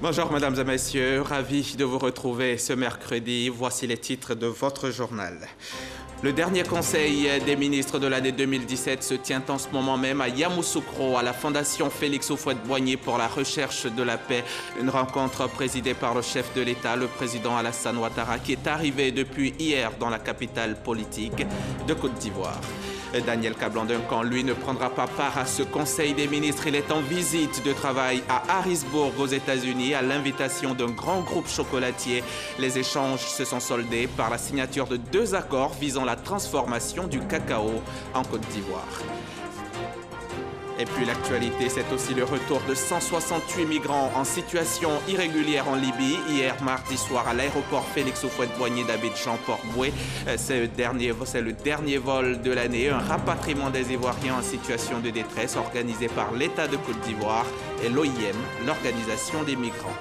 Bonjour mesdames et messieurs, ravi de vous retrouver ce mercredi. Voici les titres de votre journal. Le dernier conseil des ministres de l'année 2017 se tient en ce moment même à Yamoussoukro, à la Fondation Félix Houphouët-Boigny pour la recherche de la paix. Une rencontre présidée par le chef de l'État, le président Alassane Ouattara, qui est arrivé depuis hier dans la capitale politique de Côte d'Ivoire. Daniel Kablan-Duncan, lui, ne prendra pas part à ce conseil des ministres. Il est en visite de travail à Harrisburg, aux États-Unis, à l'invitation d'un grand groupe chocolatier. Les échanges se sont soldés par la signature de 2 accords visant la transformation du cacao en Côte d'Ivoire. Et puis l'actualité, c'est aussi le retour de 168 migrants en situation irrégulière en Libye. Hier, mardi soir, à l'aéroport Félix Houphouët-Boigny d'Abidjan-Port-Boué. C'est le dernier vol de l'année. Un rapatriement des Ivoiriens en situation de détresse organisé par l'État de Côte d'Ivoire et l'OIM, l'Organisation des migrants.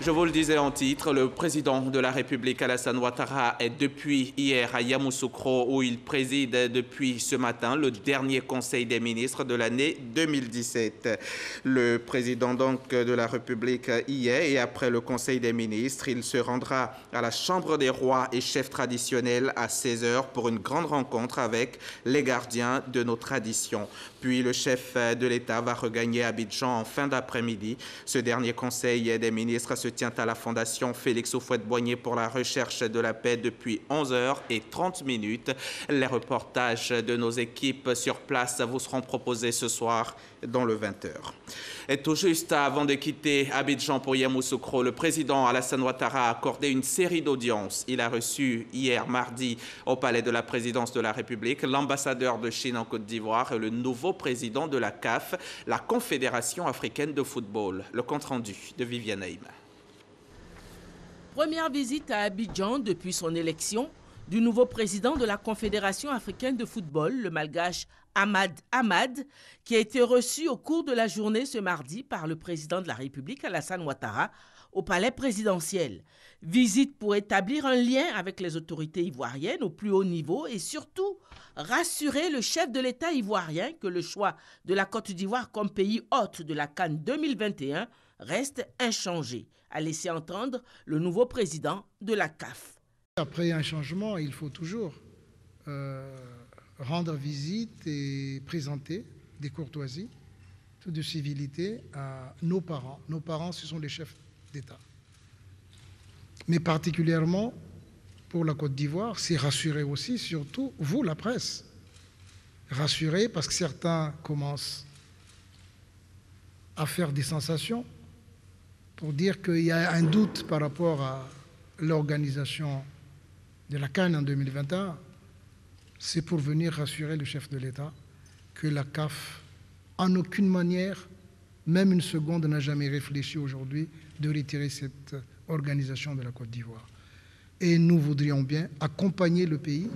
Je vous le disais en titre, le président de la République, Alassane Ouattara, est depuis hier à Yamoussoukro, où il préside depuis ce matin le dernier conseil des ministres de l'année 2017. Le président donc de la République y est, et après le conseil des ministres, il se rendra à la Chambre des rois et chefs traditionnels à 16 h pour une grande rencontre avec les gardiens de nos traditions. Puis le chef de l'État va regagner Abidjan en fin d'après-midi. Ce dernier conseil des ministres se tient à la Fondation Félix Houphouët-Boigny pour la recherche de la paix depuis 11h30. Les reportages de nos équipes sur place vous seront proposés ce soir dans le 20h. Et tout juste avant de quitter Abidjan pour Yamoussoukro, le président Alassane Ouattara a accordé une série d'audiences. Il a reçu hier mardi au palais de la présidence de la République l'ambassadeur de Chine en Côte d'Ivoire et le nouveau président de la CAF, la Confédération africaine de football. Le compte-rendu de Viviane Haïm. Première visite à Abidjan depuis son élection du nouveau président de la Confédération africaine de football, le malgache Ahmad Ahmad, qui a été reçu au cours de la journée ce mardi par le président de la République, Alassane Ouattara, au palais présidentiel. Visite pour établir un lien avec les autorités ivoiriennes au plus haut niveau et surtout rassurer le chef de l'État ivoirien que le choix de la Côte d'Ivoire comme pays hôte de la CAN 2021 reste inchangé, a laissé entendre le nouveau président de la CAF. Après un changement, il faut toujours rendre visite et présenter des courtoisies, de civilité à nos parents. Nos parents, ce sont les chefs d'État. Mais particulièrement pour la Côte d'Ivoire, c'est rassurer aussi, surtout vous, la presse. Rassurer parce que certains commencent à faire des sensations pour dire qu'il y a un doute par rapport à l'organisation de la CAN en 2021. C'est pour venir rassurer le chef de l'État que la CAF, en aucune manière, même une seconde, n'a jamais réfléchi aujourd'hui de retirer cette organisation de la Côte d'Ivoire. Et nous voudrions bien accompagner le pays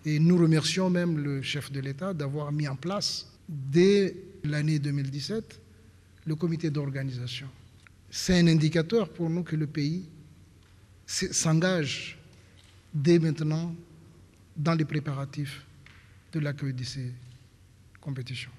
et nous remercions même le chef de l'État d'avoir mis en place, dès l'année 2017, le comité d'organisation. C'est un indicateur pour nous que le pays s'engage dès maintenant dans les préparatifs de l'accueil de ces compétitions.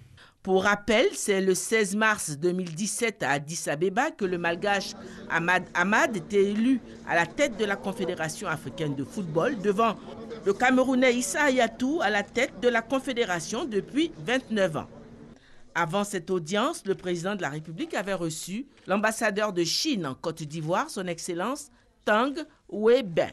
Pour rappel, c'est le 16 mars 2017 à Addis Abeba que le malgache Ahmad Ahmad était élu à la tête de la Confédération africaine de football devant le Camerounais Issa Hayatou à la tête de la Confédération depuis 29 ans. Avant cette audience, le président de la République avait reçu l'ambassadeur de Chine en Côte d'Ivoire, son Excellence Tang Weibin.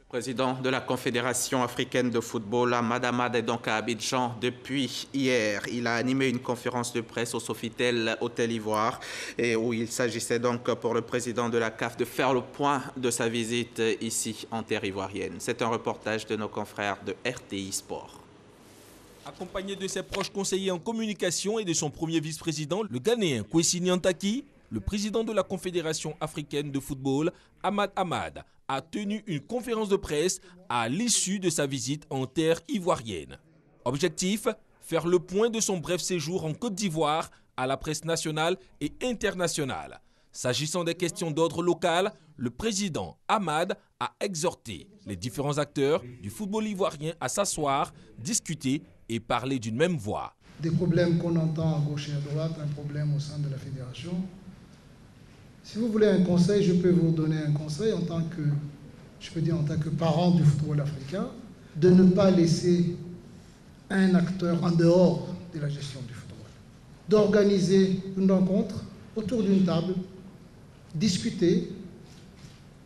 Le président de la Confédération africaine de football, Ahmad Ahmad, est donc à Abidjan depuis hier. Il a animé une conférence de presse au Sofitel Hôtel Ivoire et où il s'agissait donc pour le président de la CAF de faire le point de sa visite ici en terre ivoirienne. C'est un reportage de nos confrères de RTI Sport. Accompagné de ses proches conseillers en communication et de son premier vice-président, le Ghanéen Kwesi Nyantakyi, le président de la Confédération africaine de football, Ahmad Ahmad, a tenu une conférence de presse à l'issue de sa visite en terre ivoirienne. Objectif, faire le point de son bref séjour en Côte d'Ivoire à la presse nationale et internationale. S'agissant des questions d'ordre local, le président Ahmad a exhorté les différents acteurs du football ivoirien à s'asseoir, discuter et parler d'une même voix. des problèmes qu'on entend à gauche et à droite, un problème au sein de la fédération. Si vous voulez un conseil, je peux vous donner un conseil en tant que parent du football africain, de ne pas laisser un acteur en dehors de la gestion du football. D'organiser une rencontre autour d'une table, discuter,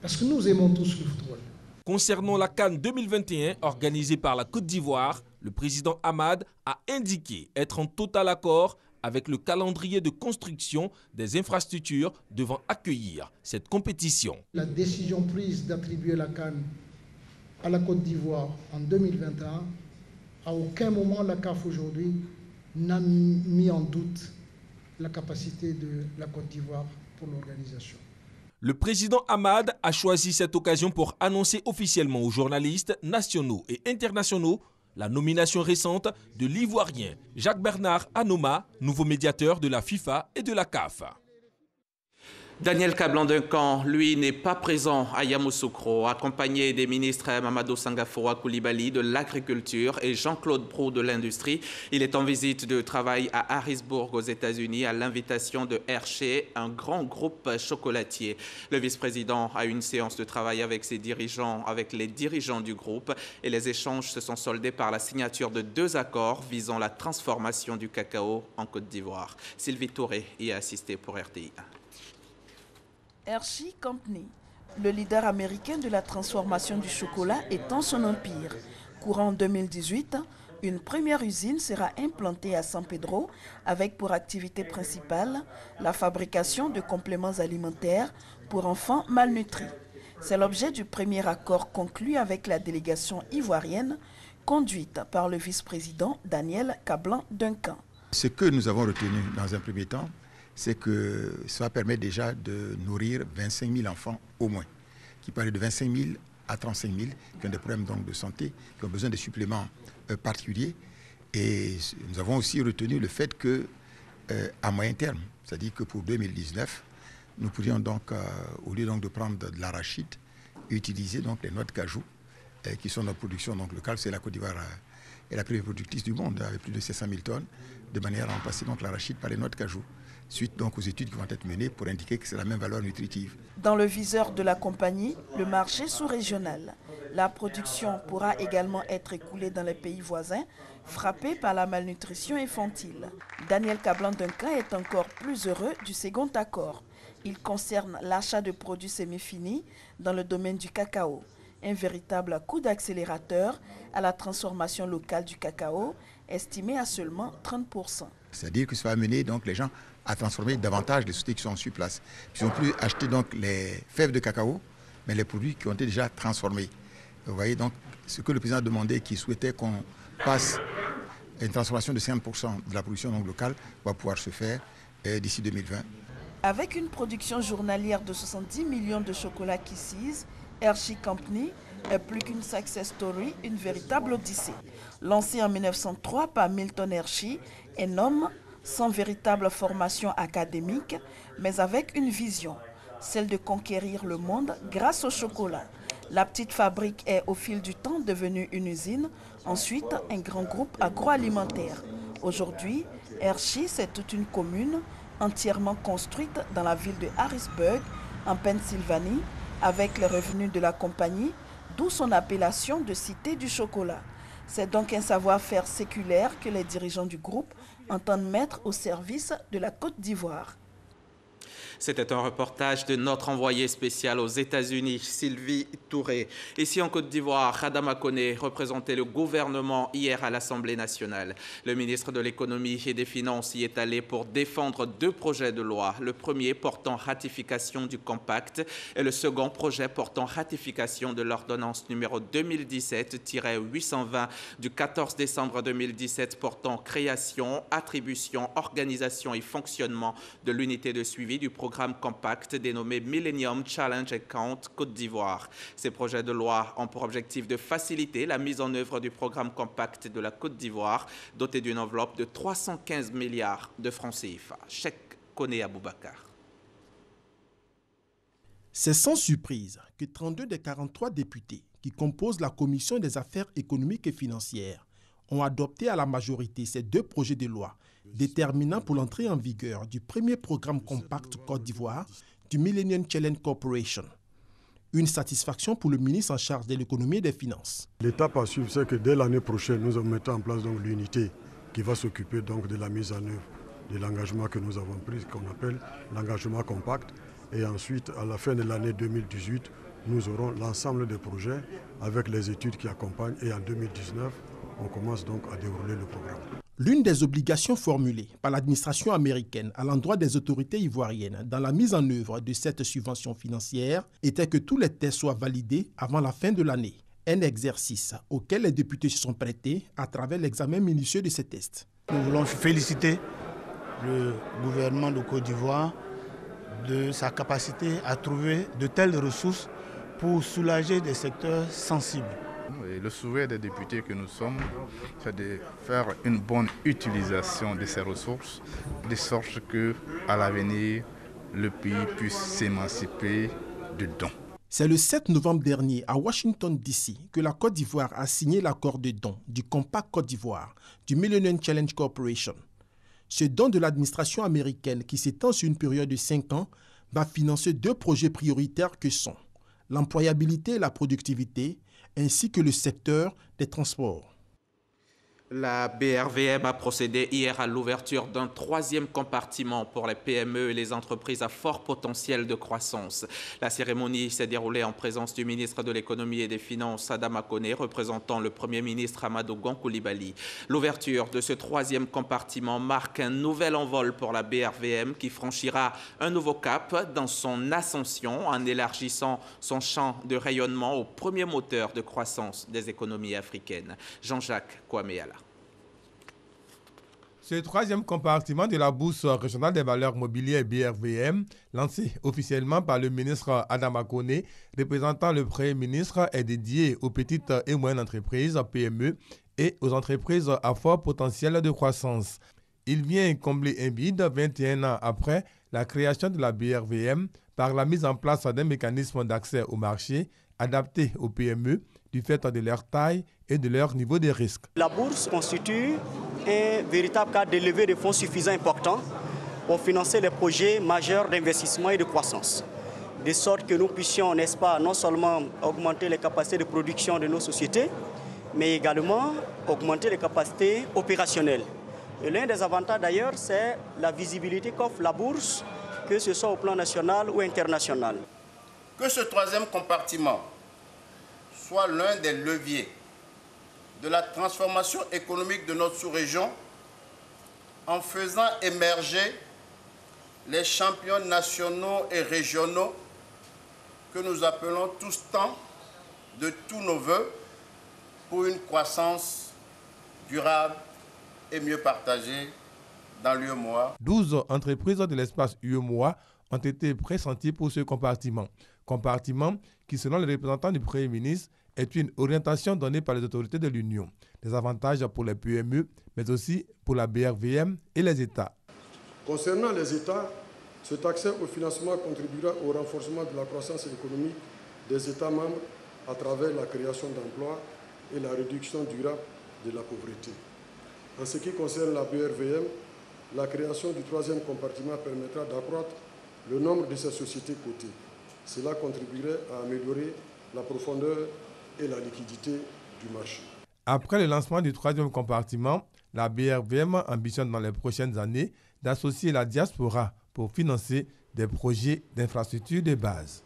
parce que nous aimons tous le football. Concernant la CAN 2021 organisée par la Côte d'Ivoire, le président Hamad a indiqué être en total accord avec le calendrier de construction des infrastructures devant accueillir cette compétition. La décision prise d'attribuer la CAN à la Côte d'Ivoire en 2021, à aucun moment la CAF aujourd'hui n'a mis en doute la capacité de la Côte d'Ivoire pour l'organisation. Le président Hamad a choisi cette occasion pour annoncer officiellement aux journalistes nationaux et internationaux la nomination récente de l'Ivoirien Jacques-Bernard Anoma, nouveau médiateur de la FIFA et de la CAF. Daniel Kablan-Duncan, lui, n'est pas présent à Yamoussoukro, accompagné des ministres Mamadou Sangafoua Koulibaly de l'Agriculture et Jean-Claude Proulx de l'Industrie. Il est en visite de travail à Harrisburg aux États-Unis à l'invitation de Hershey, un grand groupe chocolatier. Le vice-président a eu une séance de travail avec les dirigeants du groupe et les échanges se sont soldés par la signature de 2 accords visant la transformation du cacao en Côte d'Ivoire. Sylvie Touré y a assisté pour RTI. Hershey Company, le leader américain de la transformation du chocolat, étend son empire. Courant 2018, une première usine sera implantée à San Pedro avec pour activité principale la fabrication de compléments alimentaires pour enfants malnutris. C'est l'objet du premier accord conclu avec la délégation ivoirienne conduite par le vice-président Daniel Kablan-Duncan. Ce que nous avons retenu dans un premier temps, c'est que ça permet déjà de nourrir 25 000 enfants au moins, qui parlent de 25 000 à 35 000, qui ont des problèmes donc de santé, qui ont besoin de suppléments particuliers. Et nous avons aussi retenu le fait que, à moyen terme, c'est-à-dire que pour 2019, nous pourrions donc, au lieu donc de prendre de l'arachide, utiliser donc les noix de cajou, qui sont notre production donc locale. C'est la Côte d'Ivoire est la première productrice du monde, avec plus de 700 000 tonnes, de manière à remplacer donc l'arachide par les noix de cajou, suite donc aux études qui vont être menées pour indiquer que c'est la même valeur nutritive. Dans le viseur de la compagnie, le marché sous-régional. La production pourra également être écoulée dans les pays voisins, frappés par la malnutrition infantile. Daniel Kablan-Duncan est encore plus heureux du second accord. Il concerne l'achat de produits semi-finis dans le domaine du cacao. Un véritable coup d'accélérateur à la transformation locale du cacao, estimé à seulement 30%. C'est-à-dire que ça va amener donc les gens à transformer davantage les sociétés qui sont sur place. Ils n'ont plus acheté donc les fèves de cacao, mais les produits qui ont été déjà transformés. Vous voyez donc ce que le président a demandé, qui souhaitait qu'on passe à une transformation de 50% de la production donc locale, va pouvoir se faire d'ici 2020. Avec une production journalière de 70 millions de chocolats Kisses, Hershey Company est plus qu'une success story, une véritable odyssée. Lancé en 1903 par Milton Hershey, un homme sans véritable formation académique, mais avec une vision, celle de conquérir le monde grâce au chocolat. La petite fabrique est au fil du temps devenue une usine, ensuite un grand groupe agroalimentaire. Aujourd'hui, Hershey, c'est toute une commune entièrement construite dans la ville de Harrisburg, en Pennsylvanie, avec les revenus de la compagnie, d'où son appellation de cité du chocolat. C'est donc un savoir-faire séculaire que les dirigeants du groupe entendent mettre au service de la Côte d'Ivoire. C'était un reportage de notre envoyé spécial aux États-Unis, Sylvie Touré. Ici en Côte d'Ivoire, Adama Koné représentait le gouvernement hier à l'Assemblée nationale. Le ministre de l'Économie et des Finances y est allé pour défendre 2 projets de loi. Le premier portant ratification du Compact et le second projet portant ratification de l'ordonnance numéro 2017-820 du 14 décembre 2017 portant création, attribution, organisation et fonctionnement de l'unité de suivi du programme Compact dénommé Millennium Challenge Account Côte d'Ivoire. Ces projets de loi ont pour objectif de faciliter la mise en œuvre du programme Compact de la Côte d'Ivoire, doté d'une enveloppe de 315 milliards de francs CFA. Cheikh Koné Aboubakar. C'est sans surprise que 32 des 43 députés qui composent la Commission des affaires économiques et financières ont adopté à la majorité ces 2 projets de loi, déterminants pour l'entrée en vigueur du premier programme Compact Côte d'Ivoire du Millennium Challenge Corporation. Une satisfaction pour le ministre en charge de l'économie et des finances. L'étape à suivre, c'est que dès l'année prochaine, nous mettons en place donc l'unité qui va s'occuper donc de la mise en œuvre de l'engagement que nous avons pris, qu'on appelle l'engagement compact. Et ensuite, à la fin de l'année 2018, nous aurons l'ensemble des projets avec les études qui accompagnent. Et en 2019, on commence donc à dérouler le programme. L'une des obligations formulées par l'administration américaine à l'endroit des autorités ivoiriennes dans la mise en œuvre de cette subvention financière était que tous les tests soient validés avant la fin de l'année. Un exercice auquel les députés se sont prêtés à travers l'examen minutieux de ces tests. Nous voulons féliciter le gouvernement de Côte d'Ivoire de sa capacité à trouver de telles ressources pour soulager des secteurs sensibles. Et le souhait des députés que nous sommes, c'est de faire une bonne utilisation de ces ressources, de sorte qu'à l'avenir, le pays puisse s'émanciper de dons. C'est le 7 novembre dernier à Washington, D.C. que la Côte d'Ivoire a signé l'accord de don du Compact Côte d'Ivoire du Millennium Challenge Corporation. Ce don de l'administration américaine qui s'étend sur une période de 5 ans va financer 2 projets prioritaires que sont l'employabilité et la productivité, ainsi que le secteur des transports. La BRVM a procédé hier à l'ouverture d'un 3e compartiment pour les PME et les entreprises à fort potentiel de croissance. La cérémonie s'est déroulée en présence du ministre de l'Économie et des Finances, Adama Kone, représentant le Premier ministre Amadou Gon Coulibaly. L'ouverture de ce 3e compartiment marque un nouvel envol pour la BRVM qui franchira un nouveau cap dans son ascension en élargissant son champ de rayonnement au premier moteur de croissance des économies africaines. Jean-Jacques Kouaméala. Ce 3e compartiment de la Bourse régionale des valeurs mobilières BRVM, lancé officiellement par le ministre Adama Kone, représentant le Premier ministre, est dédié aux petites et moyennes entreprises, PME, et aux entreprises à fort potentiel de croissance. Il vient combler un vide 21 ans après la création de la BRVM par la mise en place d'un mécanisme d'accès au marché adapté aux PME du fait de leur taille et de leur niveau de risque. La bourse constitue un véritable cadre de levée de fonds suffisant important pour financer les projets majeurs d'investissement et de croissance. De sorte que nous puissions, n'est-ce pas, non seulement augmenter les capacités de production de nos sociétés, mais également augmenter les capacités opérationnelles. Et l'un des avantages d'ailleurs, c'est la visibilité qu'offre la bourse, que ce soit au plan national ou international. Que ce 3e compartiment soit l'un des leviers de la transformation économique de notre sous-région en faisant émerger les champions nationaux et régionaux que nous appelons tous temps de tous nos voeux pour une croissance durable et mieux partagée dans l'UEMOA. 12 entreprises de l'espace UEMOA ont été pressenties pour ce compartiment. Compartiment qui, selon les représentants du Premier ministre, est une orientation donnée par les autorités de l'Union. Des avantages pour les PME, mais aussi pour la BRVM et les États. Concernant les États, cet accès au financement contribuera au renforcement de la croissance économique des États membres à travers la création d'emplois et la réduction durable de la pauvreté. En ce qui concerne la BRVM, la création du 3e compartiment permettra d'accroître le nombre de ces sociétés cotées. Cela contribuerait à améliorer la profondeur et la liquidité du marché. Après le lancement du 3e compartiment, la BRVM ambitionne dans les prochaines années d'associer la diaspora pour financer des projets d'infrastructures de base.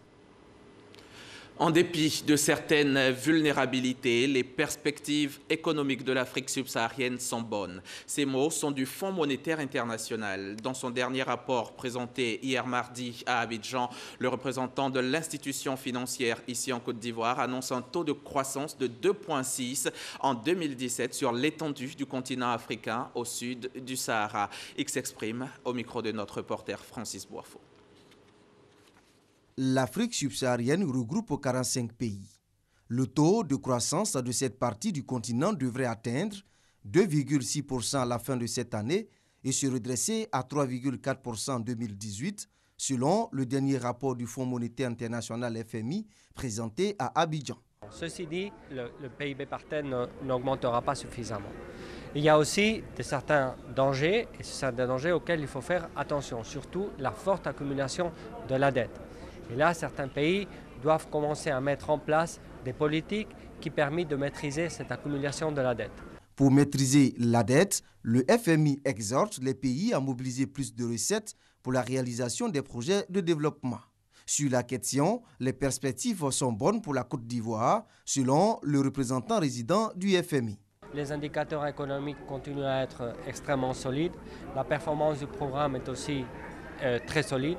En dépit de certaines vulnérabilités, les perspectives économiques de l'Afrique subsaharienne sont bonnes. Ces mots sont du Fonds monétaire international. Dans son dernier rapport présenté hier mardi à Abidjan, le représentant de l'institution financière ici en Côte d'Ivoire annonce un taux de croissance de 2,6 en 2017 sur l'étendue du continent africain au sud du Sahara. Il s'exprime au micro de notre reporter Francis Boifo. L'Afrique subsaharienne regroupe 45 pays. Le taux de croissance de cette partie du continent devrait atteindre 2,6% à la fin de cette année et se redresser à 3,4% en 2018, selon le dernier rapport du Fonds monétaire international FMI présenté à Abidjan. Ceci dit, le PIB par tête n'augmentera pas suffisamment. Il y a aussi certains dangers, et ce sont des dangers auxquels il faut faire attention, surtout la forte accumulation de la dette. Et là, certains pays doivent commencer à mettre en place des politiques qui permettent de maîtriser cette accumulation de la dette. Pour maîtriser la dette, le FMI exhorte les pays à mobiliser plus de recettes pour la réalisation des projets de développement. Sur la question, les perspectives sont bonnes pour la Côte d'Ivoire, selon le représentant résident du FMI. Les indicateurs économiques continuent à être extrêmement solides. La performance du programme est aussi très solide.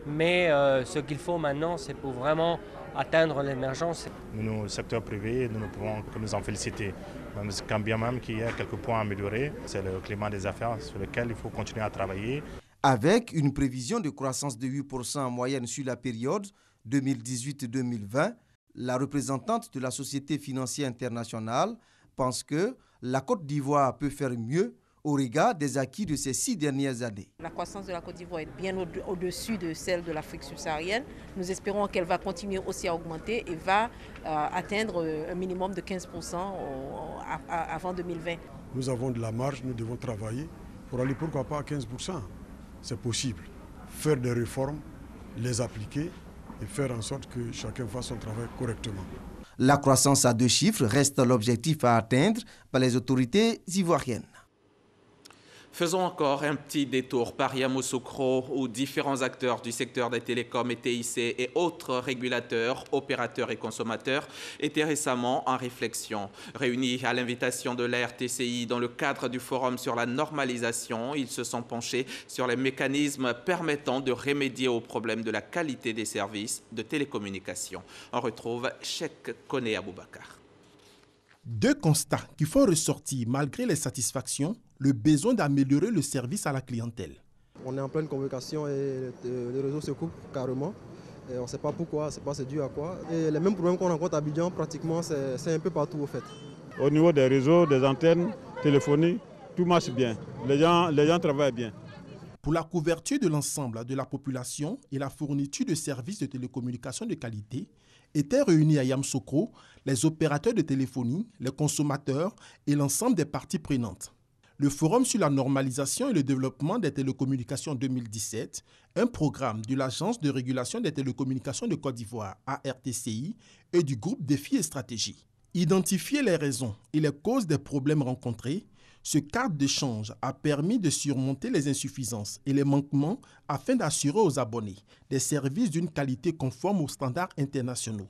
Mais ce qu'il faut maintenant, c'est pour vraiment atteindre l'émergence. Nous, le secteur privé, nous ne pouvons que nous en féliciter. Même quand bien même qu'il y a quelques points à améliorer, c'est le climat des affaires sur lequel il faut continuer à travailler. Avec une prévision de croissance de 8% en moyenne sur la période 2018-2020, la représentante de la Société financière internationale pense que la Côte d'Ivoire peut faire mieux au regard des acquis de ces 6 dernières années. La croissance de la Côte d'Ivoire est bien au-dessus de celle de l'Afrique subsaharienne. Nous espérons qu'elle va continuer aussi à augmenter et va atteindre un minimum de 15% avant 2020. Nous avons de la marge, nous devons travailler pour aller pourquoi pas à 15%. C'est possible. Faire des réformes, les appliquer et faire en sorte que chacun fasse son travail correctement. La croissance à 2 chiffres reste l'objectif à atteindre par les autorités ivoiriennes. Faisons encore un petit détour par Yamoussoukro où différents acteurs du secteur des télécoms et TIC et autres régulateurs, opérateurs et consommateurs étaient récemment en réflexion. Réunis à l'invitation de la RTCI dans le cadre du forum sur la normalisation, ils se sont penchés sur les mécanismes permettant de remédier aux problèmes de la qualité des services de télécommunication. On retrouve Cheikh Koné Aboubakar. 2 constats qui font ressortir, malgré les satisfactions, le besoin d'améliorer le service à la clientèle. On est en pleine convocation et les réseaux se coupent carrément. Et on ne sait pas pourquoi, c'est dû à quoi. Et les mêmes problèmes qu'on rencontre à Abidjan, pratiquement, c'est un peu partout au fait. Au niveau des réseaux, des antennes téléphoniques, tout marche bien. Les gens travaillent bien. Pour la couverture de l'ensemble de la population et la fourniture de services de télécommunications de qualité, étaient réunis à Yamoussoukro les opérateurs de téléphonie, les consommateurs et l'ensemble des parties prenantes. Le Forum sur la normalisation et le développement des télécommunications 2017, un programme de l'Agence de régulation des télécommunications de Côte d'Ivoire, ARTCI, et du groupe Défis et Stratégies. Identifier les raisons et les causes des problèmes rencontrés, ce cadre d'échange a permis de surmonter les insuffisances et les manquements afin d'assurer aux abonnés des services d'une qualité conforme aux standards internationaux.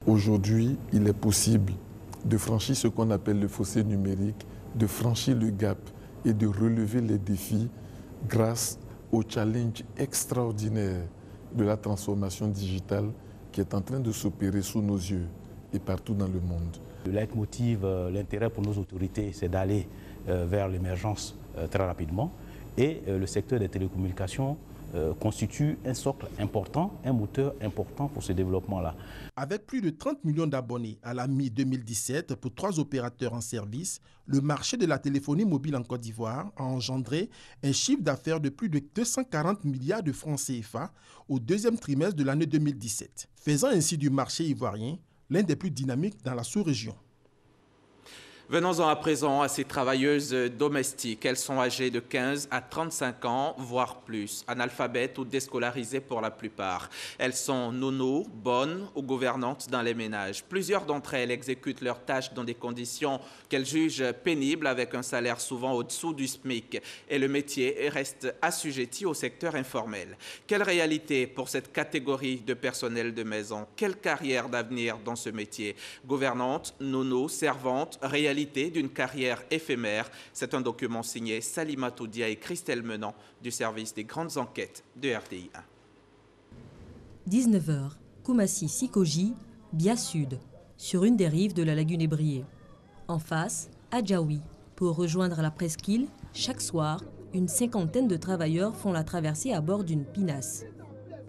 Aujourd'hui, il est possible de franchir ce qu'on appelle le fossé numérique, de franchir le gap et de relever les défis grâce au challenge extraordinaire de la transformation digitale qui est en train de s'opérer sous nos yeux et partout dans le monde. Le leitmotiv, l'intérêt pour nos autorités, c'est d'aller vers l'émergence très rapidement. Et le secteur des télécommunications constitue un socle important, un moteur important pour ce développement-là. Avec plus de 30 millions d'abonnés à la mi-2017 pour 3 opérateurs en service, le marché de la téléphonie mobile en Côte d'Ivoire a engendré un chiffre d'affaires de plus de 240 milliards de francs CFA au 2e trimestre de l'année 2017, faisant ainsi du marché ivoirien l'un des plus dynamiques dans la sous-région. Venons-en à présent à ces travailleuses domestiques. Elles sont âgées de 15 à 35 ans, voire plus, analphabètes ou déscolarisées pour la plupart. Elles sont nounous, bonnes ou gouvernantes dans les ménages. Plusieurs d'entre elles exécutent leurs tâches dans des conditions qu'elles jugent pénibles avec un salaire souvent au-dessous du SMIC. Et le métier reste assujetti au secteur informel. Quelle réalité pour cette catégorie de personnel de maison? Quelle carrière d'avenir dans ce métier? Gouvernante, nounou, servante, réalité d'une carrière éphémère. C'est un document signé Salimatou Dia et Christelle Menant du service des grandes enquêtes de RTI 1. 19h, Koumassi Sikoji, Bia Sud, sur une des rives de la lagune Ébriée. En face, Adjaoui. Pour rejoindre la presqu'île, chaque soir, une 50aine de travailleurs font la traversée à bord d'une pinasse.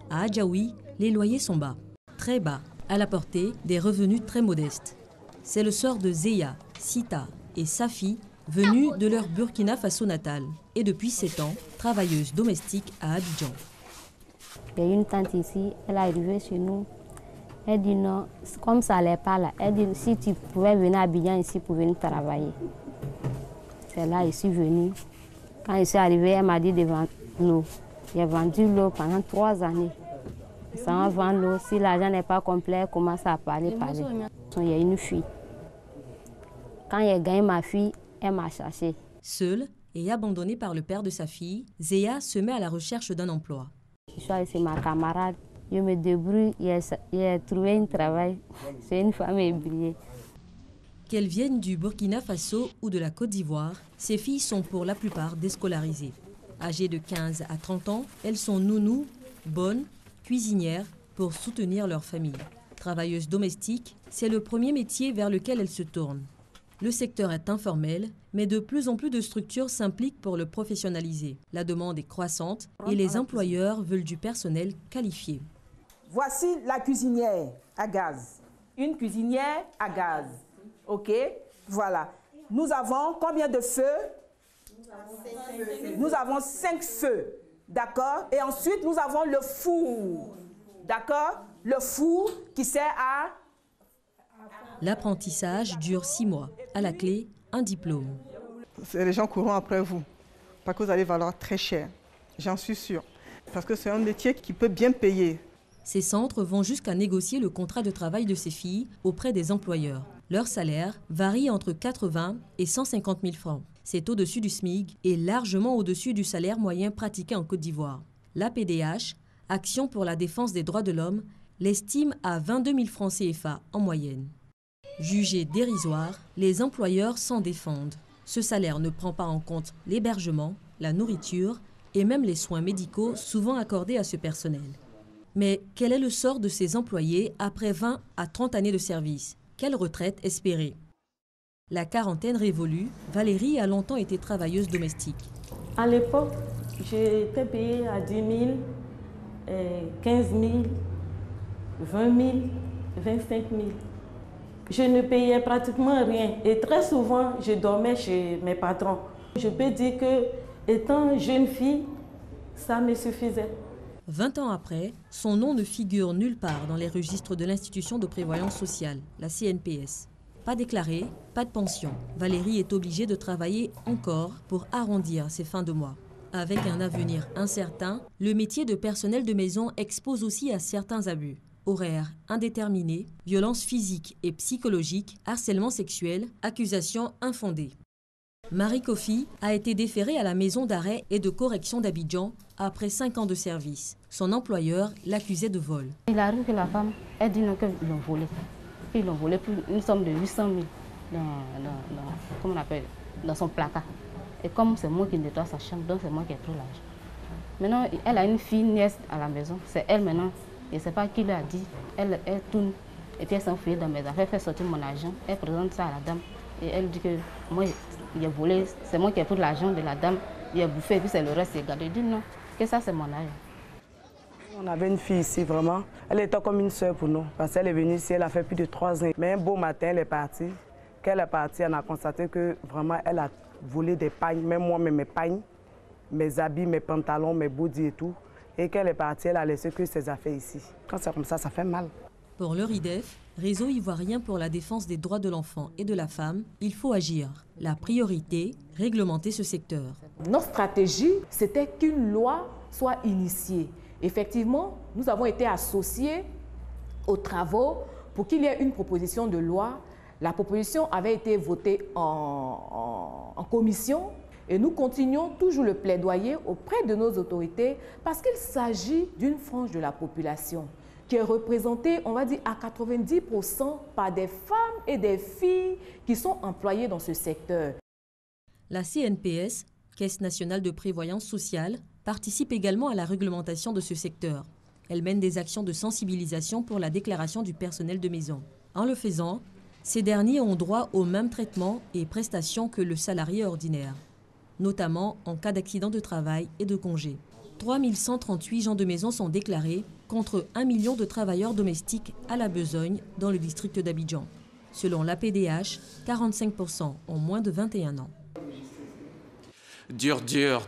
À Adjaoui, les loyers sont bas, très bas, à la portée des revenus très modestes. C'est le sort de Zéya, Sita et Safi, venus de leur Burkina Faso natal et depuis 7 ans, travailleuses domestiques à Abidjan. Il y a une tante ici, elle est arrivée chez nous Elle dit non, comme ça n'allait pas là. Elle dit si tu pouvais venir à Abidjan ici pour venir travailler. C'est là que je suis venue. Quand je suis arrivée, elle m'a dit de vendre l'eau. J'ai vendu l'eau pendant 3 années. Sans vendre l'eau, si l'argent n'est pas complet, elle commence à parler. Il y a une fille. Quand j'ai gagné ma fille, elle m'a cherché. Seule et abandonnée par le père de sa fille, Zéa se met à la recherche d'un emploi. Je suis allée chez ma camarade. Je me débrouille, j'ai trouvé un travail. C'est une femme ébriée. Qu'elles viennent du Burkina Faso ou de la Côte d'Ivoire, ces filles sont pour la plupart déscolarisées. Âgées de 15 à 30 ans, elles sont nounous, bonnes, cuisinières pour soutenir leur famille. Travailleuses domestiques, c'est le premier métier vers lequel elles se tournent. Le secteur est informel, mais de plus en plus de structures s'impliquent pour le professionnaliser. La demande est croissante et les employeurs veulent du personnel qualifié. Voici la cuisinière à gaz. Une cuisinière à gaz. OK? Voilà. Nous avons combien de feux? Nous avons 5 feux. D'accord? Et ensuite, nous avons le four. D'accord? Le four qui sert à... L'apprentissage dure 6 mois. À la clé, un diplôme. Les gens courront après vous, parce que vous allez valoir très cher. J'en suis sûre. Parce que c'est un métier qui peut bien payer. Ces centres vont jusqu'à négocier le contrat de travail de ces filles auprès des employeurs. Leur salaire varie entre 80 et 150 000 francs. C'est au-dessus du SMIC et largement au-dessus du salaire moyen pratiqué en Côte d'Ivoire. L'APDH, Action pour la défense des droits de l'homme, l'estime à 22 000 francs CFA en moyenne. Jugés dérisoires, les employeurs s'en défendent. Ce salaire ne prend pas en compte l'hébergement, la nourriture et même les soins médicaux souvent accordés à ce personnel. Mais quel est le sort de ces employés après 20 à 30 années de service? Quelle retraite espérer? La quarantaine révolue, Valérie a longtemps été travailleuse domestique. À l'époque, j'étais payée à 10 000, 15 000, 20 000, 25 000. Je ne payais pratiquement rien et très souvent, je dormais chez mes patrons. Je peux dire que, étant jeune fille, ça me suffisait. 20 ans après, son nom ne figure nulle part dans les registres de l'institution de prévoyance sociale, la CNPS. Pas déclaré, pas de pension. Valérie est obligée de travailler encore pour arrondir ses fins de mois. Avec un avenir incertain, le métier de personnel de maison expose aussi à certains abus. Horaires indéterminés, violences physiques et psychologiques, harcèlement sexuel, accusations infondées. Marie Kofi a été déférée à la maison d'arrêt et de correction d'Abidjan après 5 ans de service. Son employeur l'accusait de vol. Il arrive que la femme, elle dit non, qu'ils l'ont volé. Ils l'ont volé pour une somme de 800 000 dans son placard. Et comme c'est moi qui nettoie sa chambre, donc c'est moi qui ai trop l'argent. Maintenant, elle a une fille nièce à la maison. C'est elle maintenant. Je ne sais pas qui lui a dit. Elle tourne et puis elle s'enfuit dans mes affaires, elle fait sortir mon argent. Elle présente ça à la dame. Et elle dit que moi, j'ai volé, c'est moi qui ai pris l'argent de la dame. J'ai bouffé et puis c'est le reste qui est gardé. Je dis non, que ça c'est mon argent. On avait une fille ici, vraiment. Elle était comme une soeur pour nous. Parce qu'elle est venue ici, elle a fait plus de 3 ans. Mais un beau matin, elle est partie. Quand elle est partie, on a constaté que vraiment, elle a volé des pagnes. Même moi, mes pagnes, mes habits, mes pantalons, mes body et tout. Et quand elle est partie, elle a laissé que ses affaires ici. Quand c'est comme ça fait mal. Pour le RIDEF, Réseau ivoirien pour la défense des droits de l'enfant et de la femme, il faut agir. La priorité, réglementer ce secteur. Notre stratégie, c'était qu'une loi soit initiée. Effectivement, nous avons été associés aux travaux pour qu'il y ait une proposition de loi. La proposition avait été votée en commission et nous continuons toujours le plaidoyer auprès de nos autorités parce qu'il s'agit d'une frange de la population qui est représentée, on va dire, à 90% par des femmes et des filles qui sont employées dans ce secteur. La CNPS, Caisse nationale de prévoyance sociale, participe également à la réglementation de ce secteur. Elle mène des actions de sensibilisation pour la déclaration du personnel de maison. En le faisant, ces derniers ont droit au même traitement et prestations que le salarié ordinaire, notamment en cas d'accident de travail et de congé. 3138 gens de maison sont déclarés contre 1 million de travailleurs domestiques à la besogne dans le district d'Abidjan. Selon l'APDH, 45% ont moins de 21 ans. Dur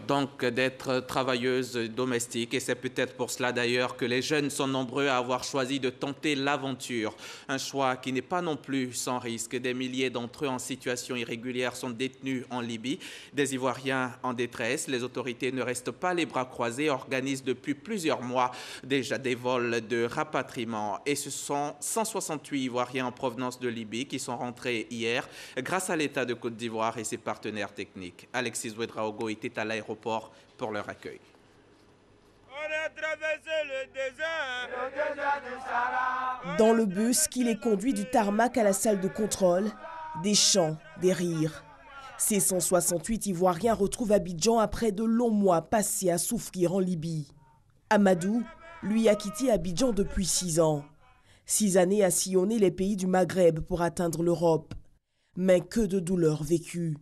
donc d'être travailleuse domestique et c'est peut-être pour cela d'ailleurs que les jeunes sont nombreux à avoir choisi de tenter l'aventure. Un choix qui n'est pas non plus sans risque. Des milliers d'entre eux en situation irrégulière sont détenus en Libye. Des Ivoiriens en détresse. Les autorités ne restent pas les bras croisés et organisent depuis plusieurs mois déjà des vols de rapatriement. Et ce sont 168 Ivoiriens en provenance de Libye qui sont rentrés hier grâce à l'État de Côte d'Ivoire et ses partenaires techniques. Alexis Ouedraogo était à l'aéroport pour leur accueil. On a traversé le désert du Sahara. Dans le bus qui les conduit du tarmac à la salle de contrôle, des chants, des rires. Ces 168 Ivoiriens retrouvent Abidjan après de longs mois passés à souffrir en Libye. Amadou, lui, a quitté Abidjan depuis 6 ans. 6 années à sillonner les pays du Maghreb pour atteindre l'Europe. Mais que de douleurs vécues.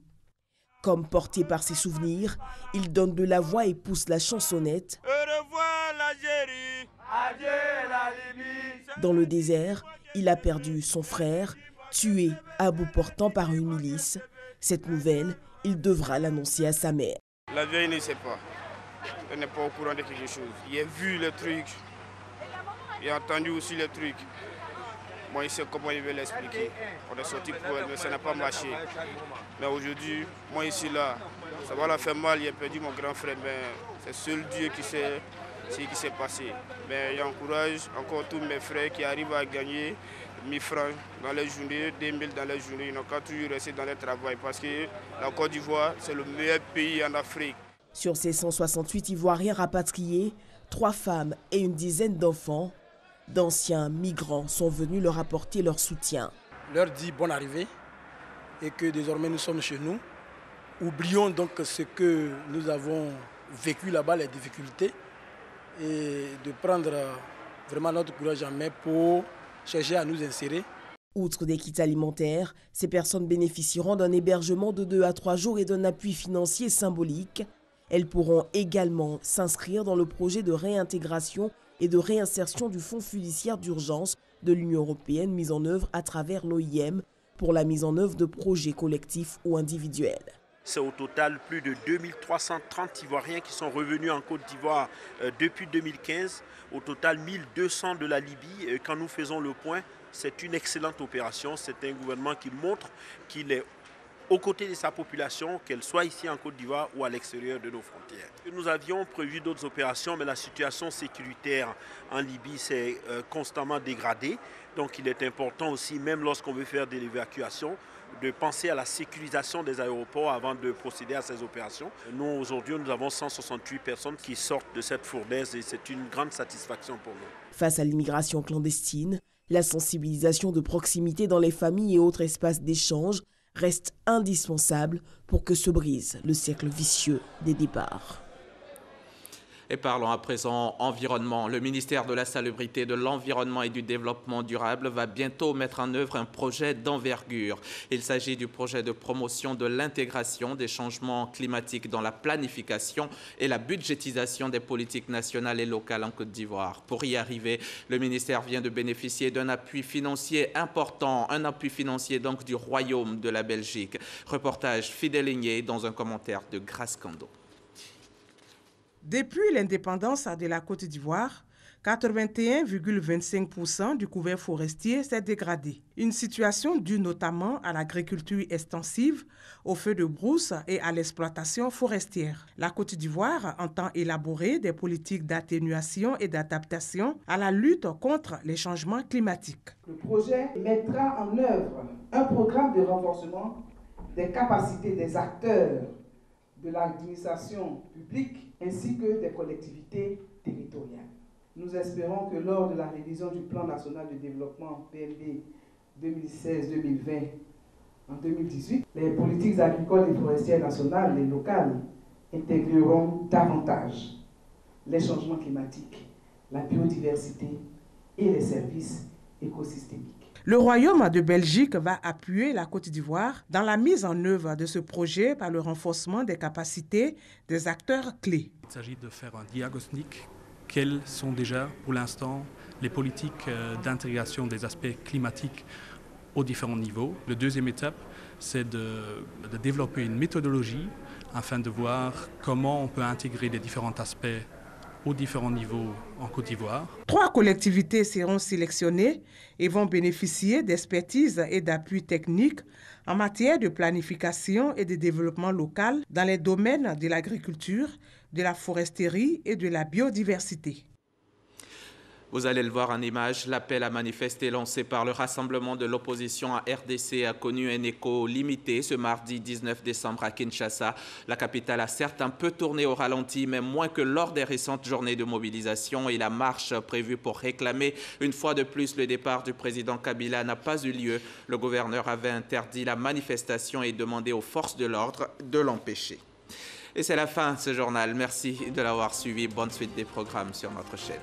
Comme porté par ses souvenirs, il donne de la voix et pousse la chansonnette. Au revoir l'Algérie, adieu la Libye. Dans le désert, il a perdu son frère, tué à bout portant par une milice. Cette nouvelle, il devra l'annoncer à sa mère. La vieille ne sait pas. Elle n'est pas au courant de quelque chose. Il a vu les trucs. Il a entendu aussi les trucs. Moi, il sait comment il veut l'expliquer. On est sorti pour elle, mais ça n'a pas marché. Mais aujourd'hui, moi ici, là, ça va la faire mal. Il a perdu mon grand frère, mais c'est seul Dieu qui sait ce qui s'est passé. Mais j'encourage encore tous mes frères qui arrivent à gagner 1000 francs dans les journées, 2000 dans les journées. Ils n'ont qu'à toujours rester dans le travail parce que la Côte d'Ivoire, c'est le meilleur pays en Afrique. Sur ces 168 Ivoiriens rapatriés, 3 femmes et une dizaine d'enfants, d'anciens migrants sont venus leur apporter leur soutien. Leur dit bonne arrivée et que désormais nous sommes chez nous. Oublions donc ce que nous avons vécu là-bas, les difficultés, et de prendre vraiment notre courage en main pour chercher à nous insérer. Outre des kits alimentaires, ces personnes bénéficieront d'un hébergement de 2 à 3 jours et d'un appui financier symbolique. Elles pourront également s'inscrire dans le projet de réintégration et de réinsertion du Fonds fiduciaire d'urgence de l'Union européenne mis en œuvre à travers l'OIM pour la mise en œuvre de projets collectifs ou individuels. C'est au total plus de 2330 Ivoiriens qui sont revenus en Côte d'Ivoire depuis 2015. Au total 1200 de la Libye. Quand nous faisons le point, c'est une excellente opération. C'est un gouvernement qui montre qu'il est aux côtés de sa population, qu'elle soit ici en Côte d'Ivoire ou à l'extérieur de nos frontières. Nous avions prévu d'autres opérations, mais la situation sécuritaire en Libye s'est constamment dégradée. Donc il est important aussi, même lorsqu'on veut faire de l'évacuation, de penser à la sécurisation des aéroports avant de procéder à ces opérations. Nous, aujourd'hui, nous avons 168 personnes qui sortent de cette fournaise et c'est une grande satisfaction pour nous. Face à l'immigration clandestine, la sensibilisation de proximité dans les familles et autres espaces d'échange reste indispensable pour que se brise le cercle vicieux des départs. Et parlons à présent environnement. Le ministère de la Salubrité, de l'Environnement et du Développement durable va bientôt mettre en œuvre un projet d'envergure. Il s'agit du projet de promotion de l'intégration des changements climatiques dans la planification et la budgétisation des politiques nationales et locales en Côte d'Ivoire. Pour y arriver, le ministère vient de bénéficier d'un appui financier important, un appui financier donc du Royaume de la Belgique. Reportage Fidèle Ligné dans un commentaire de Grace Kando. Depuis l'indépendance de la Côte d'Ivoire, 81,25% du couvert forestier s'est dégradé. Une situation due notamment à l'agriculture extensive, aux feux de brousse et à l'exploitation forestière. La Côte d'Ivoire entend élaborer des politiques d'atténuation et d'adaptation à la lutte contre les changements climatiques. Le projet mettra en œuvre un programme de renforcement des capacités des acteurs de l'administration publique ainsi que des collectivités territoriales. Nous espérons que lors de la révision du plan national de développement PND 2016-2020 en 2018, les politiques agricoles et forestières nationales et locales intégreront davantage les changements climatiques, la biodiversité et les services écosystémiques. Le Royaume de Belgique va appuyer la Côte d'Ivoire dans la mise en œuvre de ce projet par le renforcement des capacités des acteurs clés. Il s'agit de faire un diagnostic. Quelles sont déjà, pour l'instant, les politiques d'intégration des aspects climatiques aux différents niveaux. La deuxième étape, c'est de développer une méthodologie, afin de voir comment on peut intégrer les différents aspects aux différents niveaux en Côte d'Ivoire. 3 collectivités seront sélectionnées et vont bénéficier d'expertise et d'appui technique en matière de planification et de développement local dans les domaines de l'agriculture, de la foresterie et de la biodiversité. Vous allez le voir en image, l'appel à manifester lancé par le rassemblement de l'opposition à RDC a connu un écho limité ce mardi 19 décembre à Kinshasa. La capitale a certes un peu tourné au ralenti, mais moins que lors des récentes journées de mobilisation, et la marche prévue pour réclamer une fois de plus le départ du président Kabila n'a pas eu lieu. Le gouverneur avait interdit la manifestation et demandé aux forces de l'ordre de l'empêcher. Et c'est la fin de ce journal. Merci de l'avoir suivi. Bonne suite des programmes sur notre chaîne.